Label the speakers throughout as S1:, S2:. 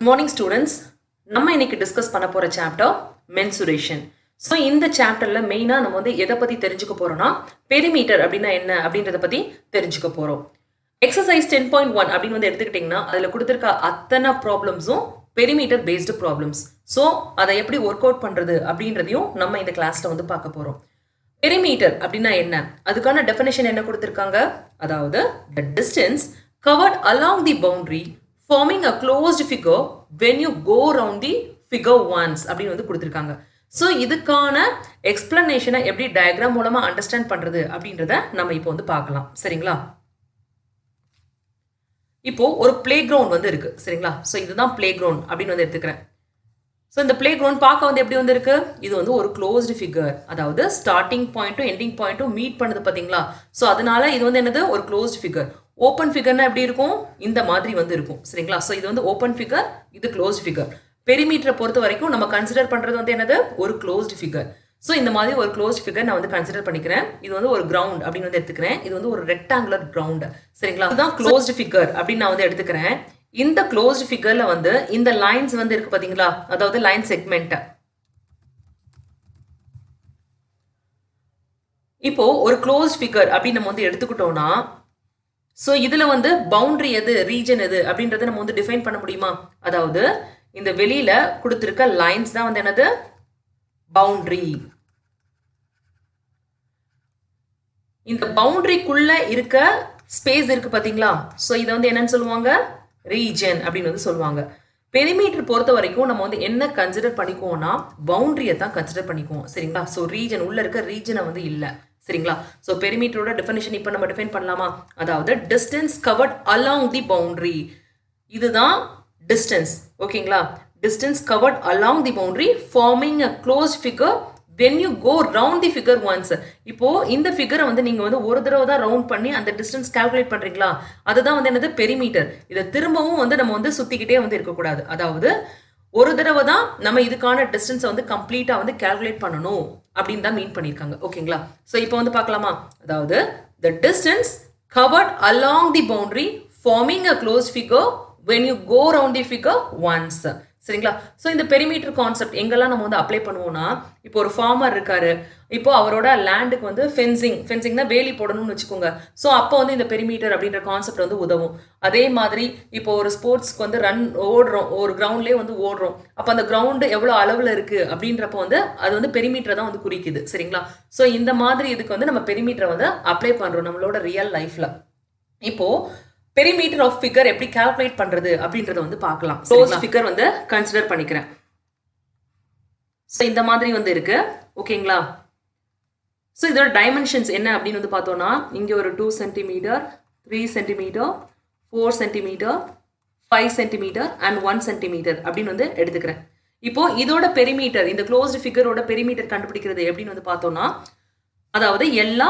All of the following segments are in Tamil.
S1: Morning students, நம்ம இன்னைக்கு டிஸ்கஸ் பண்ண போற சாப்டர் mensuration. ஸோ இந்த சாப்டர்ல மெயினா நம்ம வந்து எதை பத்தி தெரிஞ்சுக்க போறோம்னா பெரிமீட்டர் அப்படின்னா என்ன அப்படின்றத பத்தி தெரிஞ்சுக்க போறோம். எக்ஸசைஸ் 10.1 அப்படின்னு வந்து எடுத்துக்கிட்டிங்கன்னா அதில் கொடுத்துருக்க அத்தனை ப்ராப்ளம்ஸும் பெரிமீட்டர் பேஸ்டு ப்ராப்ளம்ஸ். ஸோ அதை எப்படி ஒர்க் அவுட் பண்றது அப்படின்றதையும் நம்ம இந்த கிளாஸ்ல வந்து பார்க்க போறோம். பெரிமீட்டர் அப்படின்னா என்ன, அதுக்கான டெஃபினேஷன் என்ன கொடுத்துருக்காங்க, அதாவது the distance covered along the boundary forming a closed figure when you go around the figure once அப்படின்னு வந்து கொடுத்துருக்காங்க. ஸோ இதுக்கான எக்ஸ்பிளனேஷனை எப்படி டயக்ராம் மூலமா அண்டர்ஸ்டாண்ட் பண்றது அப்படின்றத நம்ம இப்போ வந்து பார்க்கலாம். சரிங்களா, இப்போ ஒரு பிளே கிரவுண்ட் வந்து இருக்கு. சரிங்களா, ஸோ இதுதான் பிளே கிரவுண்ட் அப்படின்னு வந்து எடுத்துக்கிறேன். ஸோ இந்த பிளே கிரவுண்ட் பார்க்க வந்து எப்படி வந்து இருக்கு, இது வந்து ஒரு க்ளோஸ்டு ஃபிகர், அதாவது ஸ்டார்டிங் பாயிண்ட்டும் எண்டிங் பாயிண்ட்டும் மீட் பண்ணுது பார்த்தீங்களா. ஸோ அதனால இது வந்து என்னது, ஒரு க்ளோஸ்டு ஃபிகர். ஓப்பன் ஃபிகர்னா எப்படி இருக்கும், இந்த மாதிரி வந்து இருக்கும். சரிங்களா, ஸோ இது வந்து ஓப்பன் ஃபிகர், இது க்ளோஸ்டு ஃபிகர். பெரிமீட்டரை பொறுத்த வரைக்கும் நம்ம கன்சிடர் பண்றது வந்து என்னது, ஒரு க்ளோஸ்டு ஃபிகர். ஸோ இந்த மாதிரி ஒரு க்ளோஸ்ட் ஃபிகர் நான் வந்து கன்சிடர் பண்ணிக்கிறேன். இது வந்து ஒரு கிரவுண்ட் அப்படின்னு வந்து எடுத்துக்கிறேன். இது வந்து ஒரு ரெக்டாங்குலர் கிரவுண்ட். சரிங்களா, இதுதான் க்ளோஸ்டு ஃபிகர் அப்படின்னு நான் வந்து எடுத்துக்கிறேன். இந்த க்ளோஸ்டு ஃபிகர்ல வந்து இந்த லைன்ஸ் வந்து இருக்கு பாத்தீங்களா, அதாவது லைன் செக்மெண்ட். இப்போ ஒரு க்ளோஸ்ட் ஃபிகர் அப்படின்னு நம்ம வந்து எடுத்துக்கிட்டோம்னா, ஸோ இதுல வந்து பவுண்டரி எது, ரீஜன் எது அப்படின்றத நம்ம வந்து டிஃபைன் பண்ண முடியுமா. அதாவது இந்த வெளியில கொடுத்திருக்க லைன்ஸ் தான் வந்து என்னது, பவுண்டரி. இந்த பவுண்டரிக்குள்ள இருக்க ஸ்பேஸ் இருக்கு பாத்தீங்களா, ஸோ இதை வந்து என்னன்னு சொல்லுவாங்க, ரீஜன் அப்படின்னு வந்து சொல்லுவாங்க. பெரிமீட்டர் பொறுத்த வரைக்கும் நம்ம வந்து என்ன கன்சிடர் பண்ணிக்குவோம்னா, பவுண்டரியை தான் கன்சிடர் பண்ணிக்குவோம். சரிங்களா, ஸோ ரீஜன் உள்ள இருக்க ரீஜனை வந்து இல்லை. சரிங்களா, ஸோ பெரிமீட்டரோட டெஃபினிஷன் இப்போ நம்ம டிஃபைன் பண்ணலாமா, அதாவது distance covert along the boundary, இதுதான் டிஸ்டன்ஸ். ஓகேங்களா, distance covered along the boundary forming a closed figure when you go round the figure once. இப்போ இந்த ஃபிகரை வந்து நீங்க வந்து ஒரு தடவை தான் ரவுண்ட் பண்ணி அந்த டிஸ்டன்ஸ் கால்குலேட் பண்றீங்களா, அதுதான் வந்து என்னது, பெரிமீட்டர். இதை திரும்பவும் வந்து நம்ம வந்து சுத்திக்கிட்டே வந்து இருக்கக்கூடாது. அதாவது ஒரு தடவை தான் நம்ம இதுக்கான டிஸ்டன்ஸை வந்து கம்ப்ளீட்டா வந்து கால்குலேட் பண்ணணும் அப்படின்னு தான் மீன் பண்ணியிருக்காங்க. ஓகேங்களா, ஸோ இப்போ வந்து பார்க்கலாமா, அதாவது the distance covered along the boundary forming a closed figure when you go around the figure once. சரிங்களா, ஸோ இந்த பெரிமீட்டர் கான்செப்ட் எங்கெல்லாம் நம்ம வந்து அப்ளை பண்ணுவோம்னா, இப்போ ஒரு ஃபார்மர் இருக்காரு, இப்போ அவரோட லேண்டுக்கு வந்து ஃபென்சிங்னா வேலி போடணும்னு வச்சுக்கோங்க. ஸோ அப்போ வந்து இந்த பெரிமீட்டர் அப்படின்ற கான்செப்ட் வந்து உதவும். அதே மாதிரி இப்போ ஒரு ஸ்போர்ட்ஸ்க்கு வந்து ஓடுறோம், ஒரு கிரவுண்ட்லேயே வந்து ஓடுறோம், அப்போ அந்த கிரவுண்டு எவ்வளோ அளவில் இருக்கு அப்படின்றப்போ வந்து அது வந்து பெரிமீட்டரை தான் வந்து குறிக்குது. சரிங்களா, ஸோ இந்த மாதிரி இதுக்கு வந்து நம்ம பெரிமீட்டரை வந்து அப்ளை பண்ணுறோம் நம்மளோட ரியல் லைஃப்ல. இப்போ பெரிமீட்டர் ஆஃப் ஃபிகர் எப்படி கால்குலேட் பண்றது அப்படின்றத வந்து பார்க்கலாம். க்ளோஸ்ட் ஃபிகர் வந்து கன்சிடர் பண்ணிக்கிறேன். ஸோ இந்த மாதிரி வந்து இருக்கு. ஓகேங்களா, ஸோ இதோட டைமென்ஷன்ஸ் என்ன அப்படின்னு வந்து பார்த்தோம்னா, இங்கே ஒரு 2 centimetre, 3 centimetre, 4 centimetre, 5 centimetre and 1 centimetre அப்படின்னு வந்து எடுத்துக்கிறேன். இப்போ இதோட பெரிமீட்டர், இந்த க்ளோஸ்டு ஃபிகரோட பெரிமீட்டர் கண்டுபிடிக்கிறது எப்படின்னு வந்து பார்த்தோம்னா, அதாவது எல்லா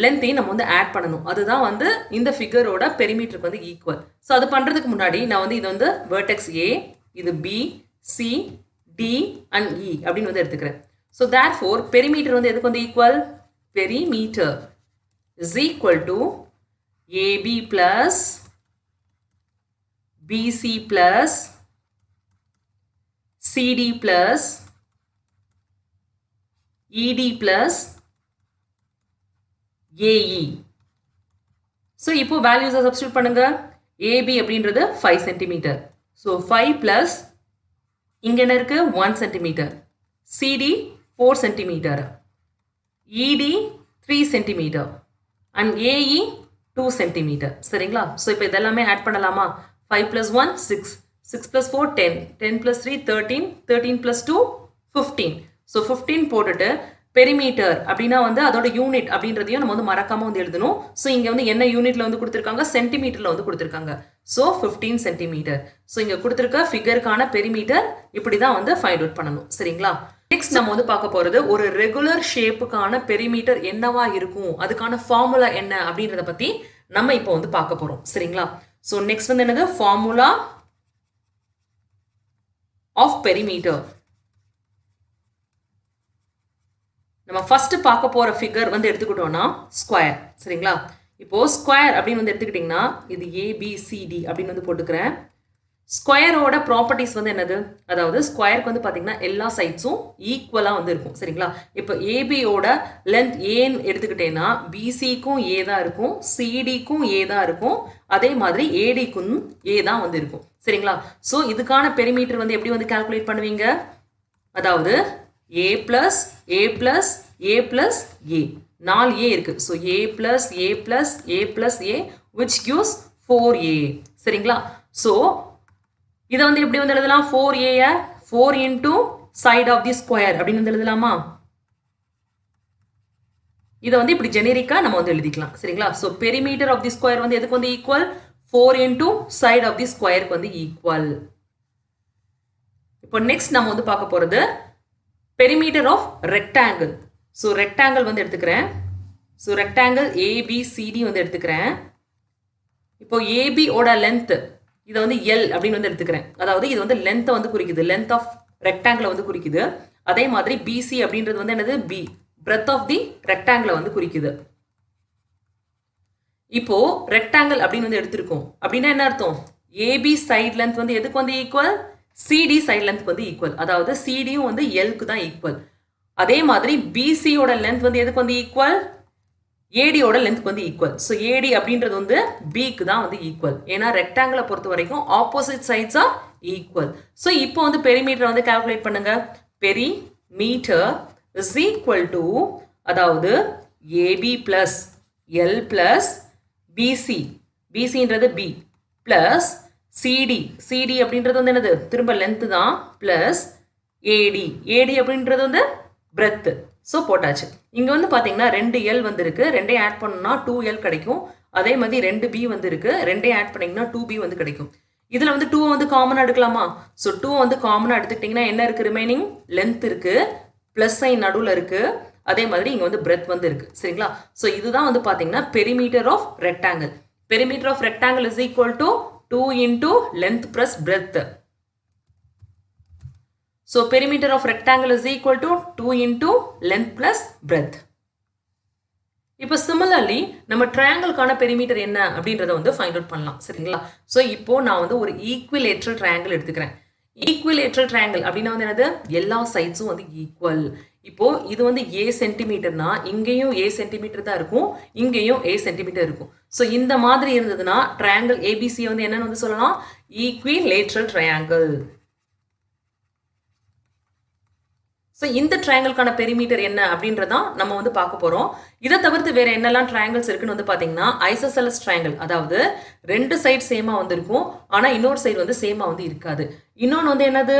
S1: லென்த்தையும் நம்ம வந்து ஆட் பண்ணணும். அதுதான் வந்து இந்த ஃபிகரோட பெரிமீட்டருக்கு வந்து ஈக்குவல். ஸோ அது பண்ணுறதுக்கு முன்னாடி நான் வந்து இது வந்து வெர்டெக்ஸ் ஏ, இது B, C, D and E அப்படின்னு வந்து எடுத்துக்கிறேன். ஸோ தேர்ஃபோர் பெரிமீட்டர் வந்து எதுக்கு வந்து equal, perimeter is equal to AB plus BC plus CD plus DE plus AE. So இப்போ வேல்யூஸை சப்ஸ்டியூட் பண்ணுங்க. ஏபி அப்படின்றது 5 சென்டிமீட்டர், ஸோ 5 பிளஸ் இங்கே என்ன இருக்கு 1 சென்டிமீட்டர், சிடி 4 சென்டிமீட்டர், இடி 3 சென்டிமீட்டர் அண்ட் ஏஇ 2 சென்டிமீட்டர். சரிங்களா, ஸோ இப்போ இதெல்லாமே ஆட் பண்ணலாமா, 5 plus 1 6, 6 plus 4 10, 10 plus 3 13, 13 plus 2 15. So 15 போட்டுட்டு பெரிமீட்டர் அப்படின்னா வந்து அதோட யூனிட் அப்படின்றதையும் நம்ம வந்து மறக்காம வந்து எழுதணும். ஸோ இங்க வந்து என்ன யூனிட்ல வந்து கொடுத்துருக்காங்க, சென்டிமீட்டர்ல வந்து கொடுத்துருக்காங்க. So 15 centimetre. ஸோ இங்க கொடுத்துருக்க ஃபிகருக்கான பெரிமீட்டர் இப்படிதான் வந்து ஃபைண்ட் அவுட் பண்ணணும். சரிங்களா, நெக்ஸ்ட் நம்ம வந்து பார்க்க போறது ஒரு ரெகுலர் ஷேப்புக்கான பெரிமீட்டர் என்னவா இருக்கும், அதுக்கான ஃபார்முலா என்ன அப்படின்றத பத்தி நம்ம இப்போ வந்து பார்க்க போறோம். சரிங்களா, ஸோ நெக்ஸ்ட் வந்து என்னது, ஃபார்முலா ஆஃப் பெரிமீட்டர். நம்ம ஃபர்ஸ்ட் பார்க்க போற ஃபிகர் வந்து எடுத்துக்கிட்டோம்னா ஸ்கொயர். சரிங்களா, இப்போ ஸ்கொயர் அப்படின்னு வந்து எடுத்துக்கிட்டிங்கன்னா இது ஏபிசிடி அப்படின்னு வந்து போட்டுக்கிறேன். ஸ்கொயரோட ப்ராப்பர்ட்டிஸ் வந்து என்னது, அதாவது ஸ்கொயருக்கு வந்து பார்த்தீங்கன்னா எல்லா சைட்ஸும் ஈக்குவலாக வந்து இருக்கும் சரிங்களா. இப்போ ஏபியோட லென்த் ஏன்னு எடுத்துக்கிட்டேன்னா பிசிக்கும் ஏ தான் இருக்கும், சிடிக்கும் ஏ தான் இருக்கும், அதே மாதிரி ஏடிக்கும் ஏ தான் வந்து இருக்கும் சரிங்களா. ஸோ இதுக்கான பெரிமீட்டர் வந்து எப்படி வந்து கால்குலேட் பண்ணுவீங்க, அதாவது ஏ plus A plus A plus A, 4 ஏ இருக்கு. So A plus A plus A plus A which gives 4a சரிங்களா. ஸோ இதை வந்து எப்படி வந்து எழுதலாம், 4a 4 into side of the square அப்படின்னு வந்து எழுதலாமா. இதை வந்து இப்படி ஜெனரிக்கா நம்ம வந்து எழுதிக்கலாம் சரிங்களா. So perimeter of the square வந்து எதுக்கு வந்து equal, 4 into side of the square வந்து ஈக்குவல். இப்போ நெக்ஸ்ட் நம்ம வந்து பார்க்க போறது perimeter of rectangle. So rectangle வந்து எடுத்துக்கிறேன். ஸோ ரெக்டாங்கிள் ஏபிசிடி வந்து எடுத்துக்கிறேன். இப்போ ஏபி ஓட லென்த் இதை வந்து எல் அப்படின்னு வந்து எடுத்துக்கிறேன். அதாவது இது வந்து லென்த்தை வந்து குறிக்குது, லென்த் ஆஃப் ரெக்டாங்கிளை வந்து குறிக்குது. அதே மாதிரி பிசி அப்படின்றது வந்து என்னது, பி பிரெத் ஆஃப் தி ரெக்டாங்கிளை வந்து குறிக்குது. இப்போ ரெக்டாங்கிள் அப்படின்னு வந்து எடுத்திருக்கோம் அப்படின்னா என்ன அர்த்தம், ஏபி சைட் லென்த் வந்து எதுக்கு வந்து ஈக்குவல், சிடி சைட் லென்த் வந்து ஈக்குவல். அதாவது சிடியும் வந்து எல்க்கு தான் ஈக்குவல். அதே மாதிரி பிசியோட லென்த் வந்து எதுக்கு வந்து ஈக்குவல், ஏடியோட லென்த் வந்து ஈக்குவல். ஸோ ஏடி அப்படின்றது வந்து பிக்கு தான் வந்து ஈக்குவல். ஏன்னா ரெக்டாங்கிளை பொறுத்த வரைக்கும் opposite sides are equal. So இப்போ வந்து பெரிமீட்டர் வந்து கால்குலேட் பண்ணுங்க. பெரிமீட்டர் இஸ் ஈக்குவல் டு, அதாவது AB plus L plus BC, பிசின்றது பி பிளஸ் சிடி, சிடி அப்படின்றது வந்து என்னது திரும்ப லென்த் தான், பிளஸ் ஏடி, ஏடி அப்படின்றது வந்து பிரெத். ஸோ போட்டாச்சு. இங்கே வந்து பார்த்தீங்கன்னா 2 எல் வந்து இருக்கு, 2 ஆட் பண்ணோம்னா 2L கிடைக்கும். அதே மாதிரி 2 பி வந்து இருக்கு, 2 ஆட் பண்ணிங்கன்னா 2B வந்து கிடைக்கும். இதில் வந்து 2 வந்து காமனாக எடுக்கலாமா. ஸோ 2 வந்து காமனாக எடுத்துக்கிட்டிங்கன்னா என்ன இருக்கு, ரிமைனிங் லென்த் இருக்கு, ப்ளஸ் சைன் நடுவில் இருக்கு, அதே மாதிரி இங்கே வந்து பிரெத் வந்து இருக்கு சரிங்களா. ஸோ இதுதான் வந்து பார்த்தீங்கன்னா perimeter of rectangle. Perimeter of rectangle is equal to 2 into length plus breadth. So perimeter of rectangle is equal to 2 into length plus breadth. இப்போ similarly நம்ம triangleக்கான perimeter என்ன அப்படின்றத வந்து find out பண்ணலாம் சரிங்களா. ஸோ இப்போ நான் வந்து ஒரு equilateral triangle எடுத்துக்கிறேன். equilateral triangle அப்படின்னா வந்து என்னது, எல்லா சைட்ஸும் வந்து ஈக்குவல். இப்போ இது வந்து a சென்டிமீட்டர்னா இங்கேயும் a சென்டிமீட்டர் தான் இருக்கும், இங்கேயும் a சென்டிமீட்டர் இருக்கும். ஸோ இந்த மாதிரி இருந்ததுன்னா triangle ABC வந்து என்னன்னு வந்து சொல்லலாம், equilateral triangle. ஸோ இந்த ட்ரையாங்கிள்கான பெரிமீட்டர் என்ன அப்படின்றதான் நம்ம வந்து பார்க்க போகிறோம். இதை தவிர்த்து வேற என்னெல்லாம் ட்ரையாங்கிள்ஸ் இருக்குன்னு வந்து பார்த்தீங்கன்னா ஐசோசெலஸ் ட்ரையாங்கிள், அதாவது 2 சைடு சேமாக வந்து இருக்கும், ஆனால் இன்னொரு சைடு வந்து சேமாக வந்து இருக்காது. இன்னொன்று வந்து என்னது,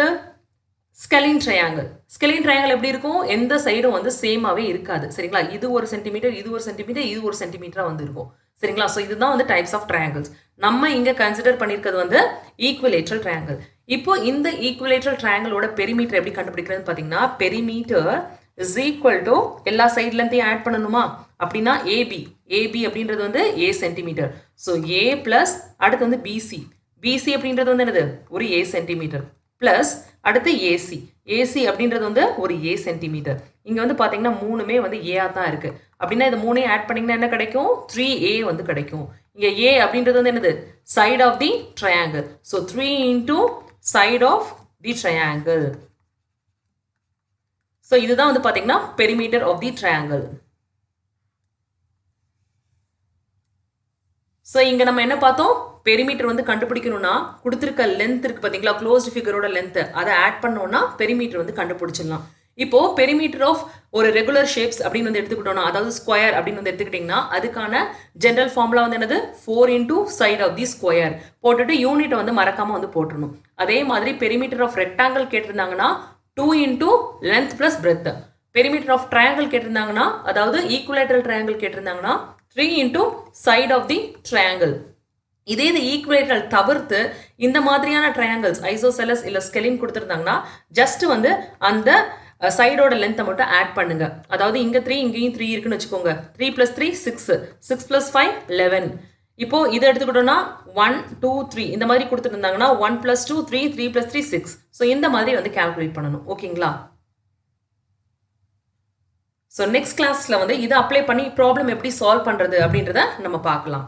S1: ஸ்கெலின் ட்ரையாங்கிள். ஸ்கெலின் ட்ரையாங்கிள் எப்படி இருக்கும், எந்த சைடும் வந்து சேமாகவே இருக்காது சரிங்களா. இது 1 சென்டிமீட்டர், இது 1 சென்டிமீட்டர், இது 1 சென்டிமீட்டராக வந்து இருக்கும் சரிங்களா. ஸோ இதுதான் வந்து டைப்ஸ் ஆஃப் ட்ரையாங்கிள்ஸ். நம்ம இங்கே கன்சிடர் பண்ணியிருக்கிறது வந்து ஈக்குவலேட்ரல் ட்ரையாங்கிள். இப்போ இந்த ஈக்குவலேட்ரல் ட்ரையாங்கிளோட பெரிமீட்டர் எப்படி கண்டுபிடிக்கிறதுன்னு பார்த்தீங்கன்னா, பெரிமீட்டர் இஸ் ஈக்குவல் டு எல்லா சைட்லேருந்தையும் ஆட் பண்ணணுமா, அப்படின்னா ஏபி, ஏபி அப்படின்றது வந்து ஏ சென்டிமீட்டர். ஸோ ஏ பிளஸ் அடுத்து வந்து பிசி, பிசி அப்படின்றது வந்து என்னது ஒரு ஏ சென்டிமீட்டர், பிளஸ் அடுத்து ஏசி, ஏசி அப்படின்றது வந்து ஒரு ஏ சென்டிமீட்டர். இங்கே வந்து பார்த்தீங்கன்னா 3மே வந்து ஏஆ தான் இருக்கு. அப்படின்னா இது 3ஐயும் ஆட் பண்ணிங்கன்னா என்ன கிடைக்கும், 3a வந்து கிடைக்கும். இங்கே a அப்படின்றது வந்து என்னது, side of the triangle. So 3 into side of the triangle. So இதுதான் வந்து பாத்தீங்கன்னா perimeter of the triangle. So இங்க நம்ம என்ன பார்த்தோம், பெரிமீட்டர் வந்து கண்டுபிடிக்கணும்னா கொடுத்திருக்க லென்த் இருக்கு பாத்தீங்களா, க்ளோஸ்ட் ஃபிகரோட லென்த், அதை ஆட் பண்ணோம்னா பெரிமீட்டர் வந்து கண்டுபிடிச்சிடலாம். இப்போ பெரிமீட்டர் ஆஃப் ஒரு ரெகுலர் ஷேப்ஸ் அப்படின்னு வந்து எடுத்துக்கிட்டோம்னா, அதாவது ஸ்கொயர் அப்படின்னு வந்து எடுத்துக்கிட்டிங்கன்னா அதுக்கான ஜென்ரல் ஃபார்முலா வந்து என்னது, 4 into side of the square போட்டுட்டு யூனிட்டை வந்து மறக்காம வந்து போட்டுருணும். அதே மாதிரி பெரிமீட்டர் ஆஃப் ரெக்டாங்கிள் கேட்டிருந்தாங்கன்னா 2 into length plus breadth. Perimeter of triangle கேட்டிருந்தாங்கன்னா, அதாவது ஈக்குவலேட்ரல் ட்ரையாங்கிள் கேட்டிருந்தாங்கன்னா 3 into side of the triangle. இதே இது ஈக்குவலேட்ரல் தவிர்த்து இந்த மாதிரியான ட்ரையாங்கிள்ஸ் ஐசோசெலஸ் இல்லை ஸ்கெலின் கொடுத்துருந்தாங்கன்னா ஜஸ்ட் வந்து அந்த சைடோட லென்த்தை மட்டும் ஆட் பண்ணுங்க. அதாவது இங்க 3 இங்கேயும் 3 இருக்குன்னு வச்சுக்கோங்க. 3 + 3 6, 6 + 5 11. இப்போ இதை எடுத்துக்கிட்டோம்னா 1 2 3 இந்த மாதிரி கொடுத்துருந்தாங்கன்னா 1 + 2 3, 3 + 3 6. ஸோ இந்த மாதிரி வந்து கால்குலேட் பண்ணணும். ஓகேங்களா. ஸோ நெக்ஸ்ட் கிளாஸ்ல வந்து இதை அப்ளை பண்ணி ப்ராப்ளம் எப்படி சால்வ் பண்றது அப்படின்றத நம்ம பார்க்கலாம்.